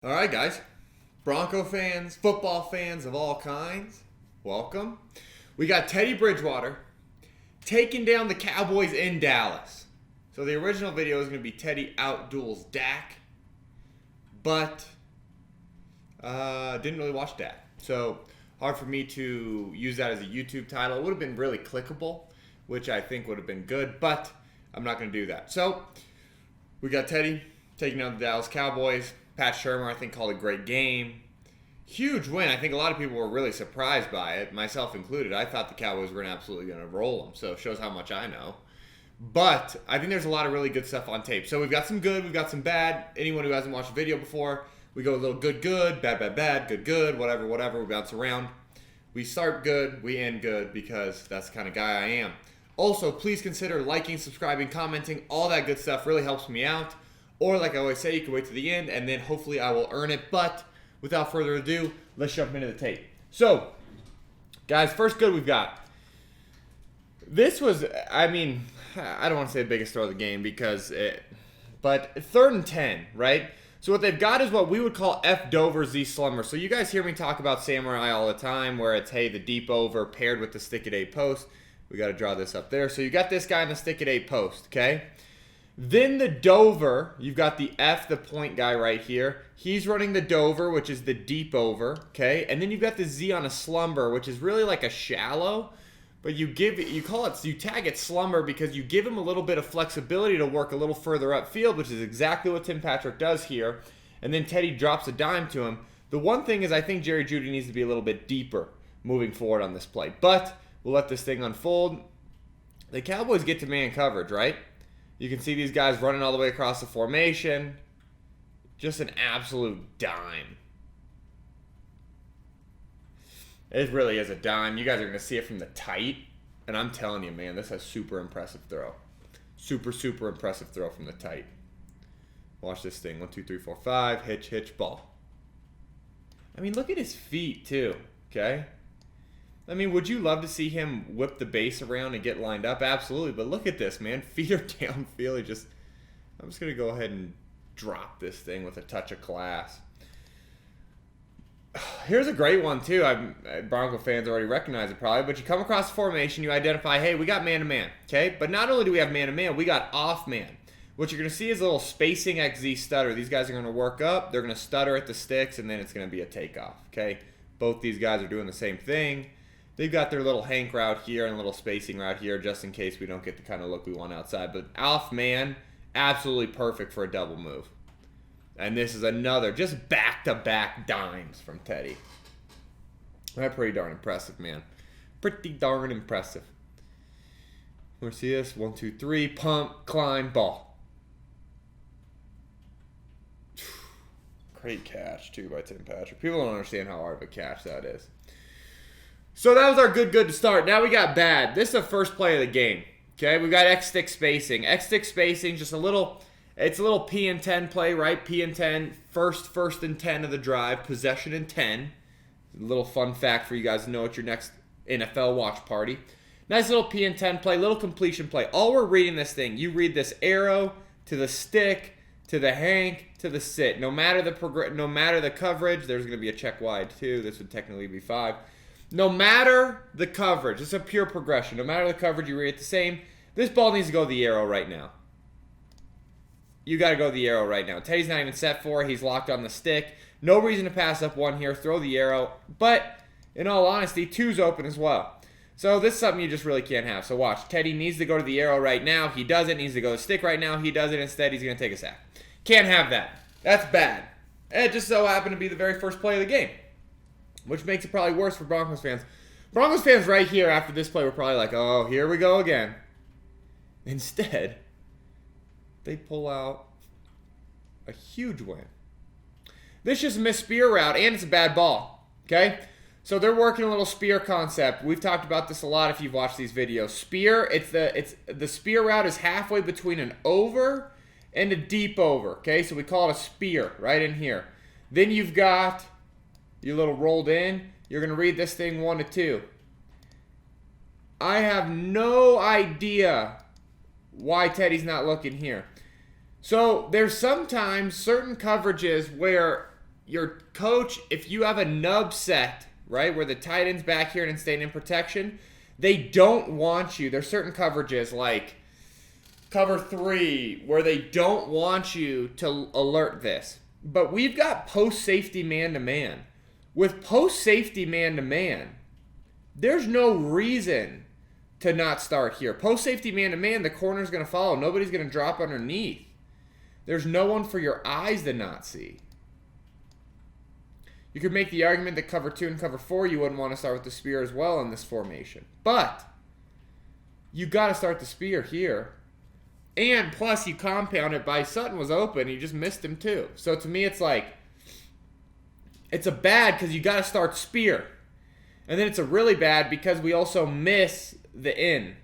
All right, guys. Bronco fans, football fans of all kinds, welcome. We got Teddy Bridgewater taking down the Cowboys in Dallas. So the original video is going to be Teddy outduels Dak, but didn't really watch Dak. So hard for me to use that as a YouTube title. It would have been really clickable, which I think would have been good, but I'm not going to do that. So we got Teddy taking down the Dallas Cowboys. Pat Shermer, I think, called a great game. Huge win. I think a lot of people were really surprised by it, myself included. I thought the Cowboys were absolutely going to roll them, so it shows how much I know. But I think there's a lot of really good stuff on tape. So we've got some good, we've got some bad. Anyone who hasn't watched the video before, we go a little good, bad, good, whatever, we bounce around. We start good, we end good, because that's the kind of guy I am. Also, please consider liking, subscribing, commenting. All that good stuff really helps me out. Or, like I always say, you can wait to the end, and then hopefully I will earn it. But without further ado, let's jump into the tape. So, guys, first good we've got. This was, I don't want to say the biggest throw of the game but 3rd and 10, right? So what they've got is what we would call F Dover Z Slumber. So you guys hear me talk about Samurai all the time, where it's, hey, the deep over paired with the stick at 8 post. We got to draw this up there. So you got this guy in the stick at 8 post, okay? Then the Dover, you've got the F, the point guy right here. He's running the Dover, which is the deep over, okay? And then you've got the Z on a slumber, which is really like a shallow, but you tag it slumber because you give him a little bit of flexibility to work a little further upfield, which is exactly what Tim Patrick does here. And then Teddy drops a dime to him. The one thing is I think Jerry Jeudy needs to be a little bit deeper moving forward on this play, but we'll let this thing unfold. The Cowboys get to man coverage, right? You can see these guys running all the way across the formation. Just an absolute dime. It really is a dime. You guys are going to see it from the tight. And I'm telling you, man, this is a super impressive throw. Super, super impressive throw from the tight. Watch this thing. 1, 2, 3, 4, 5. Hitch, ball. I mean, look at his feet, too. Okay? I mean, would you love to see him whip the base around and get lined up? Absolutely. But look at this, man. Feet are downfield. I'm just going to go ahead and drop this thing with a touch of class. Here's a great one, too. Bronco fans already recognize it probably. But you come across the formation, you identify, hey, we got man-to-man. Okay? But not only do we have man-to-man, we got off-man. What you're going to see is a little spacing XZ stutter. These guys are going to work up. They're going to stutter at the sticks, and then it's going to be a takeoff. Okay? Both these guys are doing the same thing. They've got their little hank route here and a little spacing route here just in case we don't get the kind of look we want outside. But off man, absolutely perfect for a double move. And this is another just back-to-back dimes from Teddy. That's pretty darn impressive, man. Pretty darn impressive. Let's see this. 1, 2, 3. Pump, climb, ball. Great catch, too, by Tim Patrick. People don't understand how hard of a catch that is. So that was our good to start. Now we got bad. This is the first play of the game. Okay, we got X-stick spacing. X-stick spacing, just it's a little P and 10 play, right? P and 10, first and 10 of the drive, possession and 10. A little fun fact for you guys to know at your next NFL watch party. Nice little P and 10 play, little completion play. All we're reading this thing, you read this arrow to the stick, to the hank, to the sit. No matter the coverage, there's going to be a check wide too. This would technically be 5. No matter the coverage, it's a pure progression. No matter the coverage, you read it the same. This ball needs to go to the arrow right now. You got to go to the arrow right now. Teddy's not even set for it. He's locked on the stick. No reason to pass up 1 here. Throw the arrow. But, in all honesty, 2's open as well. So this is something you just really can't have. So watch. Teddy needs to go to the arrow right now. He doesn't. Needs to go to the stick right now. He doesn't. Instead, he's going to take a sack. Can't have that. That's bad. And it just so happened to be the very first play of the game, which makes it probably worse for Broncos fans. Broncos fans right here after this play were probably like, oh, here we go again. Instead, they pull out a huge win. This just a missed spear route, and it's a bad ball. Okay? So they're working a little spear concept. We've talked about this a lot if you've watched these videos. Spear, the spear route is halfway between an over and a deep over. Okay? So we call it a spear right in here. Then you've got your little rolled in. You're going to read this thing 1 to 2. I have no idea why Teddy's not looking here. So there's sometimes certain coverages where your coach, if you have a nub set, right, where the tight end's back here and staying in protection, they don't want you. There's certain coverages like cover 3 where they don't want you to alert this. But we've got post safety man-to-man. With post safety man-to-man, there's no reason to not start here. Post safety man-to-man, the corner's going to follow. Nobody's going to drop underneath. There's no one for your eyes to not see. You could make the argument that cover 2 and cover 4, you wouldn't want to start with the spear as well in this formation. But you got to start the spear here. And plus, you compound it by Sutton was open. You just missed him too. So to me, it's like, it's a bad because you got to start spear. And then it's a really bad because we also miss the in.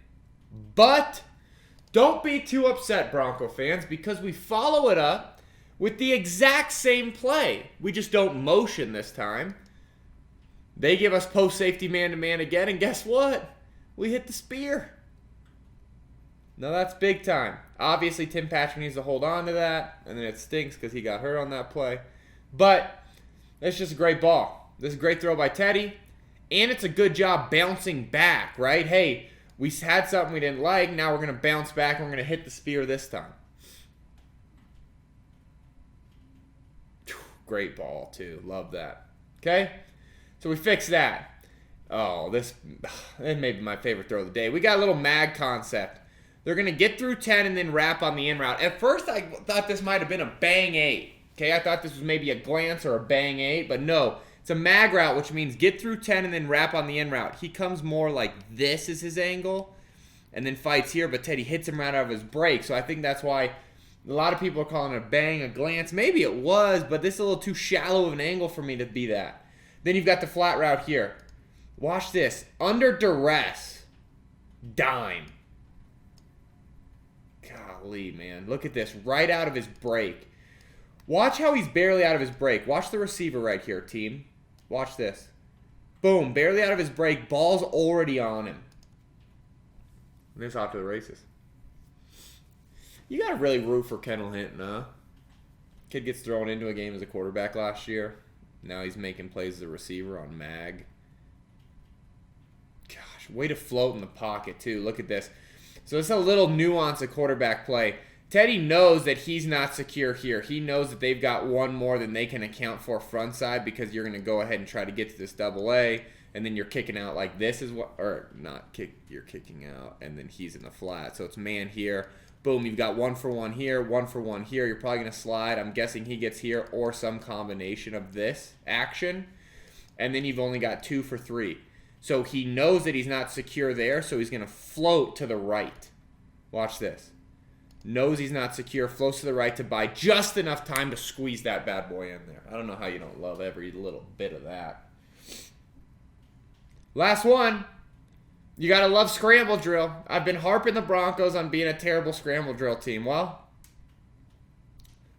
But don't be too upset, Bronco fans, because we follow it up with the exact same play. We just don't motion this time. They give us post safety man-to-man again, and guess what? We hit the spear. Now that's big time. Obviously, Tim Patrick needs to hold on to that, and then it stinks because he got hurt on that play. But it's just a great ball. This is a great throw by Teddy, and it's a good job bouncing back, right? Hey, we had something we didn't like. Now we're going to bounce back, and we're going to hit the spear this time. Great ball, too. Love that. Okay? So we fixed that. Oh, this may be my favorite throw of the day. We got a little mag concept. They're going to get through 10 and then wrap on the in route. At first, I thought this might have been a bang 8. Okay, I thought this was maybe a glance or a bang 8, but no. It's a mag route, which means get through 10 and then wrap on the in route. He comes more like this is his angle and then fights here, but Teddy hits him right out of his break. So I think that's why a lot of people are calling it a bang, a glance. Maybe it was, but this is a little too shallow of an angle for me to be that. Then you've got the flat route here. Watch this. Under duress. Dime. Golly, man. Look at this. Right out of his break. Watch how he's barely out of his break. Watch the receiver right here, team. Watch this. Boom. Barely out of his break. Ball's already on him. And it's off to the races. You got to really root for Kendall Hinton, huh? Kid gets thrown into a game as a quarterback last year. Now he's making plays as a receiver on mag. Gosh, way to float in the pocket, too. Look at this. So it's a little nuance of quarterback play. Teddy knows that he's not secure here. He knows that they've got one more than they can account for front side because you're going to go ahead and try to get to this double A, and then you're kicking out like this is what, or not kick, you're kicking out, and then he's in the flat. So it's man here. Boom, you've got 1 for 1 here, 1 for 1 here. You're probably going to slide. I'm guessing he gets here or some combination of this action. And then you've only got 2 for 3. So he knows that he's not secure there, so he's going to float to the right. Watch this. Knows he's not secure, floats to the right to buy just enough time to squeeze that bad boy in there. I don't know how you don't love every little bit of that. Last one. You got to love scramble drill. I've been harping the Broncos on being a terrible scramble drill team. Well,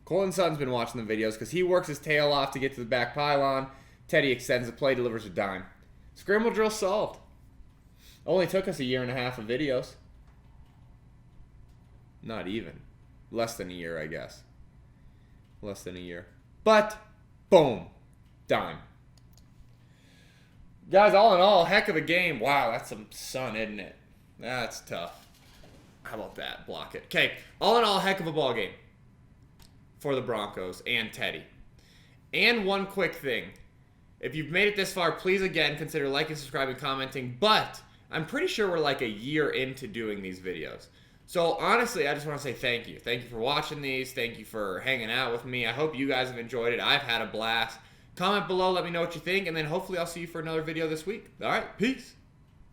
Colton Sutton's been watching the videos because he works his tail off to get to the back pylon. Teddy extends the play, delivers a dime. Scramble drill solved. Only took us 1.5 years of videos. Not even. Less than a year, I guess. Less than a year. But, boom. Dime. Guys, all in all, heck of a game. Wow, that's some sun, isn't it? That's tough. How about that? Block it. Okay, all in all, heck of a ball game for the Broncos and Teddy. And one quick thing. If you've made it this far, please, again, consider liking, subscribing, commenting. But I'm pretty sure we're like a year into doing these videos. So, honestly, I just want to say thank you. Thank you for watching these. Thank you for hanging out with me. I hope you guys have enjoyed it. I've had a blast. Comment below. Let me know what you think. And then hopefully I'll see you for another video this week. All right. Peace.